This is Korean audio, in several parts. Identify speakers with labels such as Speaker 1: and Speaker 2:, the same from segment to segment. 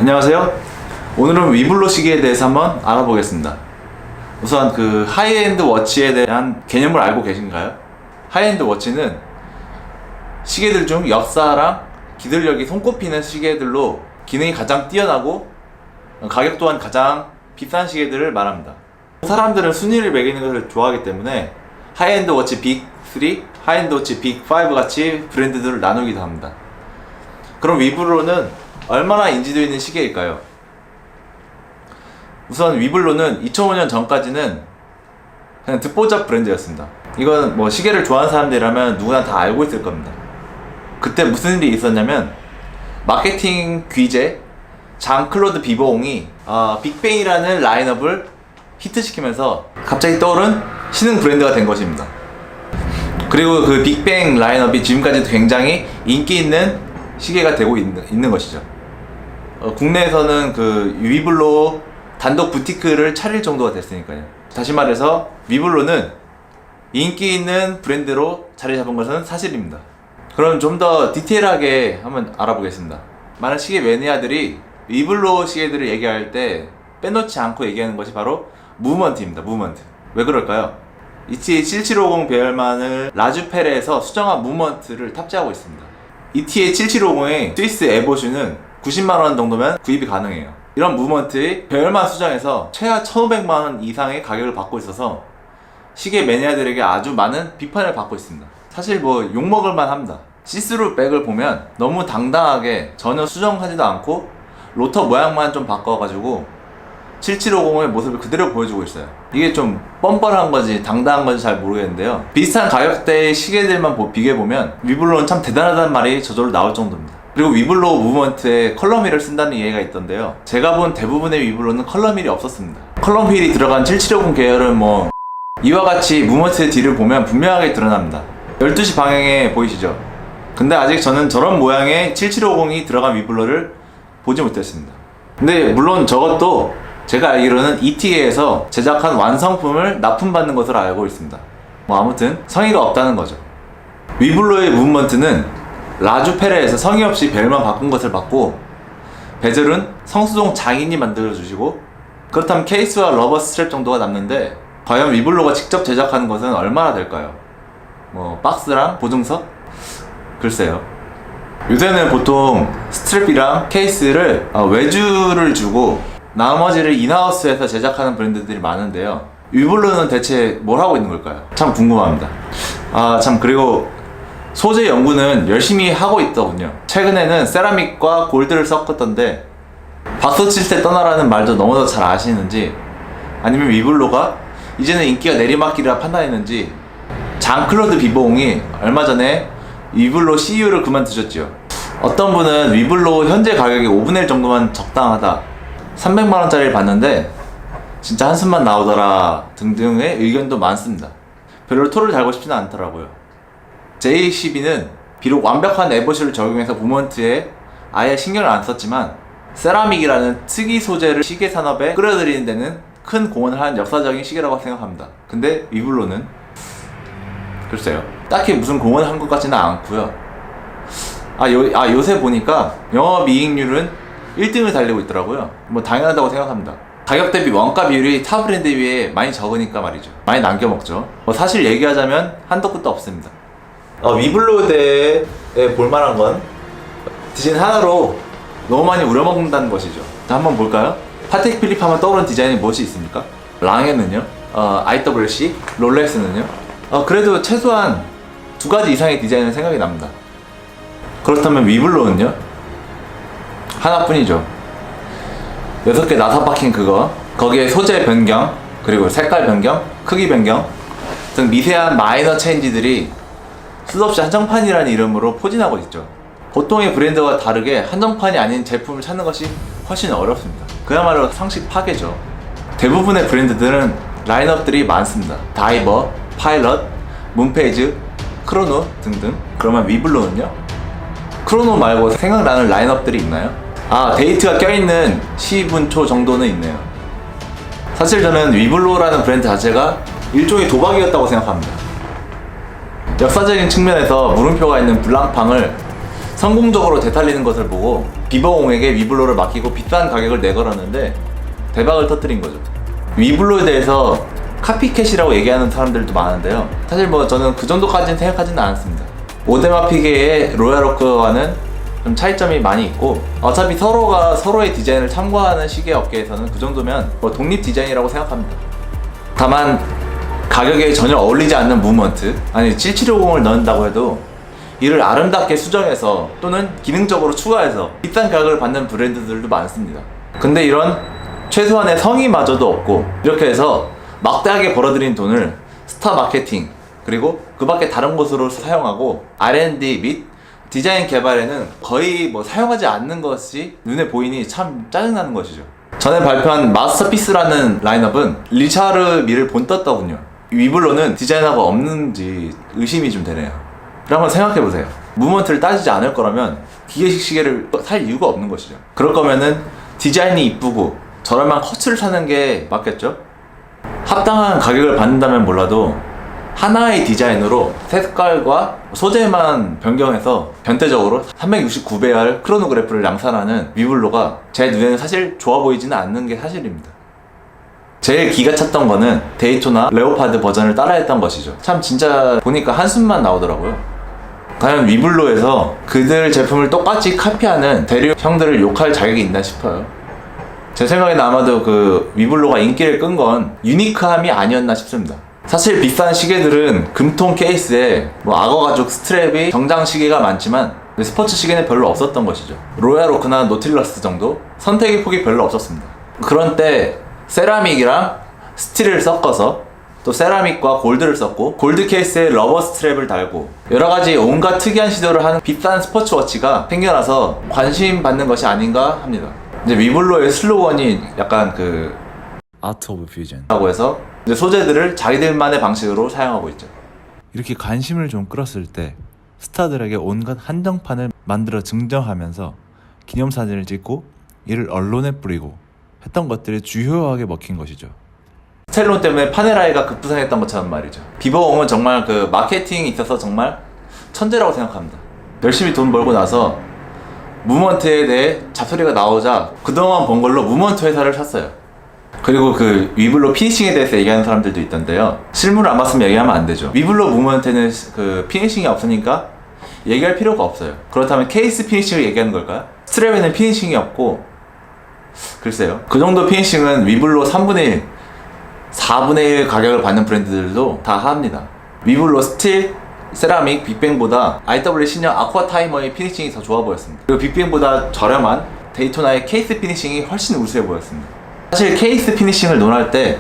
Speaker 1: 안녕하세요. 오늘은 위블로 시계에 대해서 한번 알아보겠습니다. 우선 그 하이엔드 워치에 대한 개념을 알고 계신가요? 하이엔드 워치는 시계들 중 역사랑 기술력이 손꼽히는 시계들로 기능이 가장 뛰어나고 가격 또한 가장 비싼 시계들을 말합니다. 사람들은 순위를 매기는 것을 좋아하기 때문에 하이엔드 워치 빅3, 하이엔드 워치 빅5 같이 브랜드들을 나누기도 합니다. 그럼 위블로는 얼마나 인지도 있는 시계일까요? 우선 위블로는 2005년 전까지는 그냥 듣보잡 브랜드였습니다. 이건 뭐 시계를 좋아하는 사람들이라면 누구나 다 알고 있을 겁니다. 그때 무슨 일이 있었냐면 마케팅 귀재 장 클로드 비보옹이 빅뱅이라는 라인업을 히트시키면서 갑자기 떠오른 신흥 브랜드가 된 것입니다. 그리고 그 빅뱅 라인업이 지금까지도 굉장히 인기 있는 시계가 되고 있는 것이죠. 국내에서는 그 위블로 단독 부티크를 차릴 정도가 됐으니까요. 다시 말해서 위블로는 인기 있는 브랜드로 자리 잡은 것은 사실입니다. 그럼 좀 더 디테일하게 한번 알아보겠습니다. 많은 시계 매니아들이 위블로 시계들을 얘기할 때 빼놓지 않고 얘기하는 것이 바로 무브먼트입니다. 무브먼트. 왜 그럴까요? ETA7750 배열만을 라주페레에서 수정한 무브먼트를 탑재하고 있습니다. ETA7750의 스위스 에보슈는 90만원 정도면 구입이 가능해요. 이런 무브먼트의 배열만 수정해서 최하 1,500만원 이상의 가격을 받고 있어서 시계 매니아들에게 아주 많은 비판을 받고 있습니다. 사실 뭐 욕먹을만 합니다. 시스루 백을 보면 너무 당당하게 전혀 수정하지도 않고 로터 모양만 좀 바꿔가지고 7750의 모습을 그대로 보여주고 있어요. 이게 좀 뻔뻔한 건지 당당한 건지 잘 모르겠는데요. 비슷한 가격대의 시계들만 비교해보면 위블로는 참 대단하다는 말이 저절로 나올 정도입니다. 그리고 위블로 무브먼트에 컬럼 휠을 쓴다는 이해가 있던데요. 제가 본 대부분의 위블로는 컬럼 휠이 없었습니다. 컬럼 휠이 들어간 7750 계열은 뭐 이와 같이 무브먼트의 뒤를 보면 분명하게 드러납니다. 12시 방향에 보이시죠? 근데 아직 저는 저런 모양의 7750이 들어간 위블로를 보지 못했습니다. 근데 물론 저것도 제가 알기로는 ETA에서 제작한 완성품을 납품받는 것으로 알고 있습니다. 뭐 아무튼 성의가 없다는 거죠. 위블로의 무브먼트는 라주페레에서 성의 없이 벨만 바꾼 것을 받고 베젤은 성수동 장인이 만들어주시고 그렇다면 케이스와 러버 스트랩 정도가 남는데 과연 위블로가 직접 제작하는 것은 얼마나 될까요? 뭐 박스랑 보증서? 글쎄요. 요새는 보통 스트랩이랑 케이스를 외주를 주고 나머지를 인하우스에서 제작하는 브랜드들이 많은데요. 위블로는 대체 뭘 하고 있는 걸까요? 참 궁금합니다. 참 그리고 소재 연구는 열심히 하고 있더군요. 최근에는 세라믹과 골드를 섞었던데 박수 칠 때 떠나라는 말도 너무도 잘 아시는지 아니면 위블로가 이제는 인기가 내리막길이라 판단했는지 장클로드 비보옹이 얼마 전에 위블로 CEO를 그만두셨죠. 어떤 분은 위블로 현재 가격이 5분의 1 정도만 적당하다 300만원짜리를 봤는데 진짜 한숨만 나오더라 등등의 의견도 많습니다. 별로 토를 달고 싶지는 않더라고요. JCB는 비록 완벽한 에보슈를 적용해서 무브먼트에 아예 신경을 안 썼지만 세라믹이라는 특이 소재를 시계 산업에 끌어들이는 데는 큰 공헌을 한 역사적인 시계라고 생각합니다. 근데 위블로는 글쎄요, 딱히 무슨 공헌을 한 것 같지는 않고요. 요새 보니까 영업이익률은 1등을 달리고 있더라고요. 뭐 당연하다고 생각합니다. 가격 대비 원가 비율이 타 브랜드 비해 많이 적으니까 말이죠. 많이 남겨먹죠. 사실 얘기하자면 한도 끝도 없습니다. 위블로에 대해 볼만한 건 디자인 하나로 너무 많이 우려먹는다는 것이죠. 자, 한번 볼까요? 파텍 필립 하면 떠오르는 디자인이 무엇이 있습니까? 랑에는요, IWC, 롤렉스는요. 그래도 최소한 2가지 이상의 디자인은 생각이 납니다. 그렇다면 위블로는요? 하나뿐이죠. 6개 나사 박힌 그거, 거기에 소재 변경, 그리고 색깔 변경, 크기 변경 등 미세한 마이너 체인지들이 수없이 한정판이라는 이름으로 포진하고 있죠. 보통의 브랜드와 다르게 한정판이 아닌 제품을 찾는 것이 훨씬 어렵습니다. 그야말로 상식 파괴죠. 대부분의 브랜드들은 라인업들이 많습니다. 다이버, 파일럿, 문페이즈, 크로노 등등. 그러면 위블로는요? 크로노 말고 생각나는 라인업들이 있나요? 데이트가 껴있는 10분 초 정도는 있네요. 사실 저는 위블로라는 브랜드 자체가 일종의 도박이었다고 생각합니다. 역사적인 측면에서 물음표가 있는 블랑팡을 성공적으로 되살리는 것을 보고 비버공에게 위블로를 맡기고 비싼 가격을 내걸었는데 대박을 터뜨린 거죠. 위블로에 대해서 카피캣이라고 얘기하는 사람들도 많은데요, 사실 뭐 저는 그 정도까지는 생각하지는 않았습니다. 오데마피게의 로얄워크와는 좀 차이점이 많이 있고, 어차피 서로가 서로의 디자인을 참고하는 시계 업계에서는 그 정도면 뭐 독립 디자인이라고 생각합니다. 다만 가격에 전혀 어울리지 않는 무브먼트, 아니 7750을 넣는다고 해도 이를 아름답게 수정해서 또는 기능적으로 추가해서 비싼 가격을 받는 브랜드들도 많습니다. 근데 이런 최소한의 성의마저도 없고, 이렇게 해서 막대하게 벌어들인 돈을 스타 마케팅 그리고 그 밖에 다른 곳으로 사용하고 R&D 및 디자인 개발에는 거의 뭐 사용하지 않는 것이 눈에 보이니 참 짜증나는 것이죠. 전에 발표한 마스터피스라는 라인업은 리차르 밀을 본떴더군요. 위블로는 디자인하고 없는지 의심이 좀 되네요. 한번 생각해보세요. 무브먼트를 따지지 않을 거라면 기계식 시계를 살 이유가 없는 것이죠. 그럴 거면은 디자인이 이쁘고 저렴한 커츠를 사는 게 맞겠죠? 합당한 가격을 받는다면 몰라도 하나의 디자인으로 색깔과 소재만 변경해서 변태적으로 369배열 크로노그래프를 양산하는 위블로가 제 눈에는 사실 좋아 보이지는 않는 게 사실입니다. 제일 기가 찼던 거는 데이토나 레오파드 버전을 따라했던 것이죠. 참 진짜 보니까 한숨만 나오더라고요. 과연 위블로에서 그들 제품을 똑같이 카피하는 대륙형들을 욕할 자격이 있나 싶어요. 제 생각에는 아마도 그 위블로가 인기를 끈 건 유니크함이 아니었나 싶습니다. 사실 비싼 시계들은 금통 케이스에 뭐 악어 가죽 스트랩이 정장 시계가 많지만 스포츠 시계는 별로 없었던 것이죠. 로얄워크나 노틸러스 정도 선택의 폭이 별로 없었습니다. 그런 때 세라믹이랑 스틸을 섞어서 또 세라믹과 골드를 썼고, 골드 케이스에 러버 스트랩을 달고 여러가지 온갖 특이한 시도를 하는 비싼 스포츠워치가 생겨나서 관심 받는 것이 아닌가 합니다. 이제 위블로의 슬로건이 약간 그 아트 오브 퓨전 라고 해서 이제 소재들을 자기들만의 방식으로 사용하고 있죠. 이렇게 관심을 좀 끌었을 때 스타들에게 온갖 한정판을 만들어 증정하면서 기념사진을 찍고 이를 언론에 뿌리고 했던 것들이 주요하게 먹힌 것이죠. 스텔론 때문에 파네라이가 급부상했던 것처럼 말이죠. 비버공은 정말 그 마케팅이 있어서 정말 천재라고 생각합니다. 열심히 돈 벌고 나서 무브먼트에 대해 잡소리가 나오자 그동안 번 걸로 무브먼트 회사를 샀어요. 그리고 그 위블로 피니싱에 대해서 얘기하는 사람들도 있던데요, 실물을 안 봤으면 얘기하면 안 되죠. 위블로 무브먼트는 그 피니싱이 없으니까 얘기할 필요가 없어요. 그렇다면 케이스 피니싱을 얘기하는 걸까요? 스트랩에는 피니싱이 없고, 글쎄요, 그 정도 피니싱은 위블로 3분의 1, 4분의 1 가격을 받는 브랜드들도 다 합니다. 위블로 스틸, 세라믹, 빅뱅보다 IW 신형 아쿠아 타이머의 피니싱이 더 좋아 보였습니다. 그리고 빅뱅보다 저렴한 데이토나의 케이스 피니싱이 훨씬 우수해 보였습니다. 사실 케이스 피니싱을 논할 때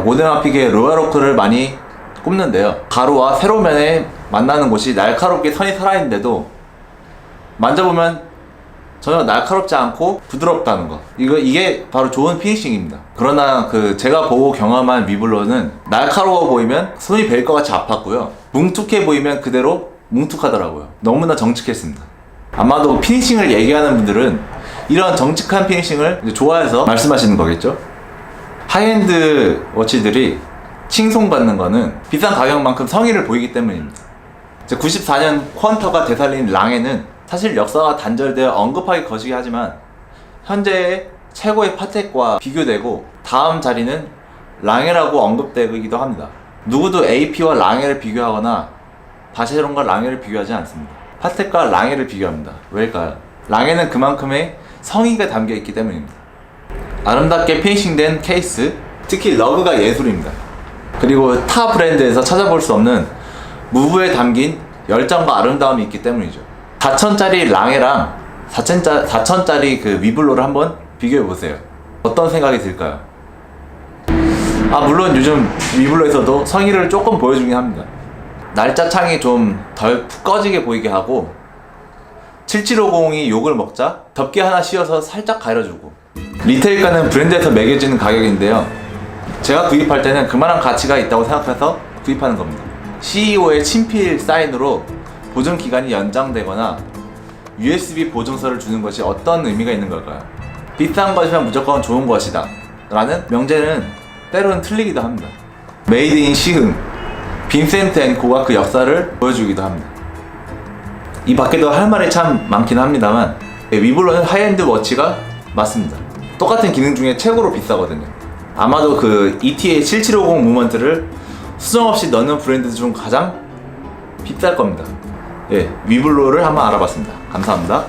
Speaker 1: 오데마픽의 로얄워크를 많이 꼽는데요, 가루와 세로면에 만나는 곳이 날카롭게 선이 살아있는데도 만져보면 전혀 날카롭지 않고 부드럽다는 거, 이게 바로 좋은 피니싱입니다. 그러나 그 제가 보고 경험한 위블로는 날카로워 보이면 손이 베일 것 같이 아팠고요, 뭉툭해 보이면 그대로 뭉툭하더라고요. 너무나 정직했습니다. 아마도 피니싱을 얘기하는 분들은 이런 정직한 피니싱을 좋아해서 말씀하시는 거겠죠? 하이엔드 워치들이 칭송받는 거는 비싼 가격만큼 성의를 보이기 때문입니다. 94년 쿼언터가 되살린 랑에는 사실 역사가 단절되어 언급하기 거시기 하지만 현재의 최고의 파텍과 비교되고 다음 자리는 랑에라고 언급되기도 합니다. 누구도 AP와 랑에를 비교하거나 바쉐론과 랑에를 비교하지 않습니다. 파텍과 랑에를 비교합니다. 왜일까요? 랑에는 그만큼의 성의가 담겨있기 때문입니다. 아름답게 피니싱된 케이스, 특히 러그가 예술입니다. 그리고 타 브랜드에서 찾아볼 수 없는 무브에 담긴 열정과 아름다움이 있기 때문이죠. 4,000짜리 랑에랑 4,000짜리 그 위블로를 한번 비교해보세요. 어떤 생각이 들까요? 물론 요즘 위블로에서도 성의를 조금 보여주긴 합니다. 날짜 창이 좀 덜 푹 꺼지게 보이게 하고, 7750이 욕을 먹자 덮개 하나 씌워서 살짝 가려주고, 리테일가는 브랜드에서 매겨지는 가격인데요, 제가 구입할 때는 그만한 가치가 있다고 생각해서 구입하는 겁니다. CEO의 친필 사인으로 보증 기간이 연장되거나 USB 보증서를 주는 것이 어떤 의미가 있는 걸까요? 비싼 것이면 무조건 좋은 것이다 라는 명제는 때로는 틀리기도 합니다. 메이드 인 시흥, 빈센트 앤 고가 그 역사를 보여주기도 합니다. 이 밖에도 할 말이 참 많긴 합니다만 위블로는 하이엔드 워치가 맞습니다. 똑같은 기능 중에 최고로 비싸거든요. 아마도 그 ETA 7750 무브먼트를 수정 없이 넣는 브랜드 중 가장 비쌀 겁니다. 예, 위블로를 한번 알아봤습니다. 감사합니다.